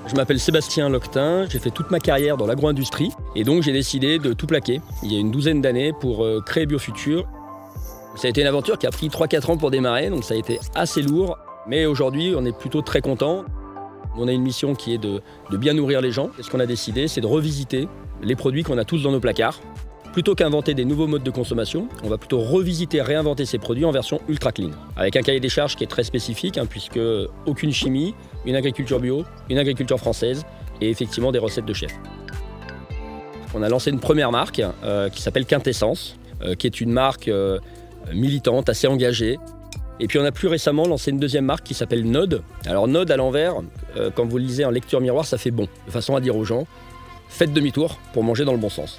Je m'appelle Sébastien Loctin, j'ai fait toute ma carrière dans l'agro-industrie et donc j'ai décidé de tout plaquer il y a une douzaine d'années pour créer Biofutur. Ça a été une aventure qui a pris 3-4 ans pour démarrer, donc ça a été assez lourd. Mais aujourd'hui, on est plutôt très content. On a une mission qui est de bien nourrir les gens. Et ce qu'on a décidé, c'est de revisiter les produits qu'on a tous dans nos placards. Plutôt qu'inventer des nouveaux modes de consommation, on va plutôt revisiter, réinventer ces produits en version ultra clean. Avec un cahier des charges qui est très spécifique, puisque aucune chimie, une agriculture bio, une agriculture française et effectivement des recettes de chef. On a lancé une première marque qui s'appelle Quintessence, qui est une marque militante, assez engagée. Et puis on a plus récemment lancé une deuxième marque qui s'appelle Node. Alors Node à l'envers, quand vous le lisez en lecture miroir, ça fait bon, de façon à dire aux gens, faites demi-tour pour manger dans le bon sens.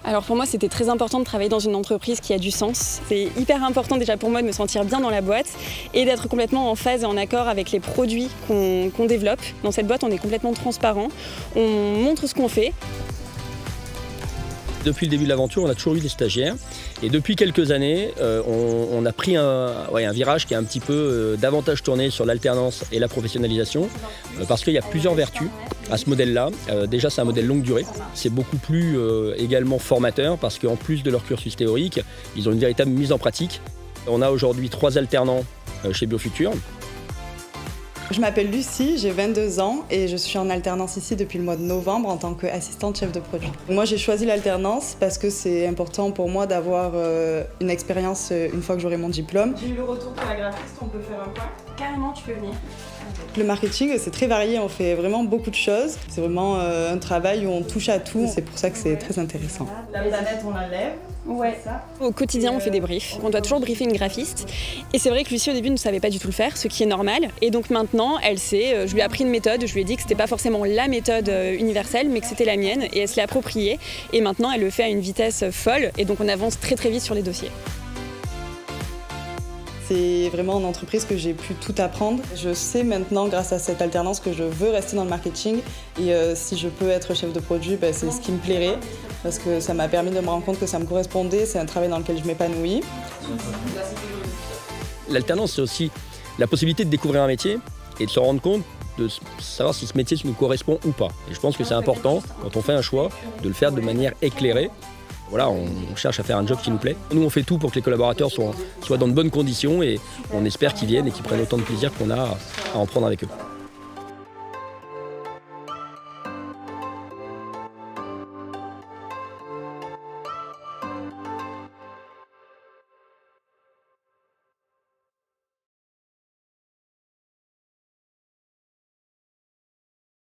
Alors pour moi, c'était très important de travailler dans une entreprise qui a du sens. C'est hyper important déjà pour moi de me sentir bien dans la boîte et d'être complètement en phase et en accord avec les produits qu'on développe. Dans cette boîte, on est complètement transparent, on montre ce qu'on fait. Depuis le début de l'aventure, on a toujours eu des stagiaires. Et depuis quelques années, on a pris un virage qui est un petit peu davantage tourné sur l'alternance et la professionnalisation, parce qu'il y a plusieurs vertus à ce modèle-là. Déjà, c'est un modèle longue durée. C'est beaucoup plus également formateur, parce qu'en plus de leur cursus théorique, ils ont une véritable mise en pratique. On a aujourd'hui 3 alternants chez Biofutur. Je m'appelle Lucie, j'ai 22 ans et je suis en alternance ici depuis le mois de novembre en tant qu'assistante chef de produit. Moi j'ai choisi l'alternance parce que c'est important pour moi d'avoir une expérience une fois que j'aurai mon diplôme. J'ai eu le retour pour la graphiste, on peut faire un point. Carrément, tu peux venir. Le marketing c'est très varié, on fait vraiment beaucoup de choses. C'est vraiment un travail où on touche à tout, c'est pour ça que c'est très intéressant. La planète on la lève. Ouais. Au quotidien, on fait des briefs. On doit toujours briefer une graphiste. Et c'est vrai que Lucie, au début, ne savait pas du tout le faire, ce qui est normal. Et donc maintenant, elle sait, je lui ai appris une méthode, je lui ai dit que c'était pas forcément la méthode universelle, mais que c'était la mienne. Et elle se l'est appropriée. Et maintenant, elle le fait à une vitesse folle. Et donc, on avance très très vite sur les dossiers. C'est vraiment en entreprise que j'ai pu tout apprendre. Je sais maintenant, grâce à cette alternance, que je veux rester dans le marketing. Et si je peux être chef de produit, c'est ce qui me plairait. Parce que ça m'a permis de me rendre compte que ça me correspondait. C'est un travail dans lequel je m'épanouis. L'alternance, c'est aussi la possibilité de découvrir un métier et de se rendre compte de savoir si ce métier nous correspond ou pas. Et je pense que c'est important, quand on fait un choix, de le faire de manière éclairée. Voilà, on cherche à faire un job qui nous plaît. Nous, on fait tout pour que les collaborateurs soient dans de bonnes conditions et on espère qu'ils viennent et qu'ils prennent autant de plaisir qu'on a à en prendre avec eux.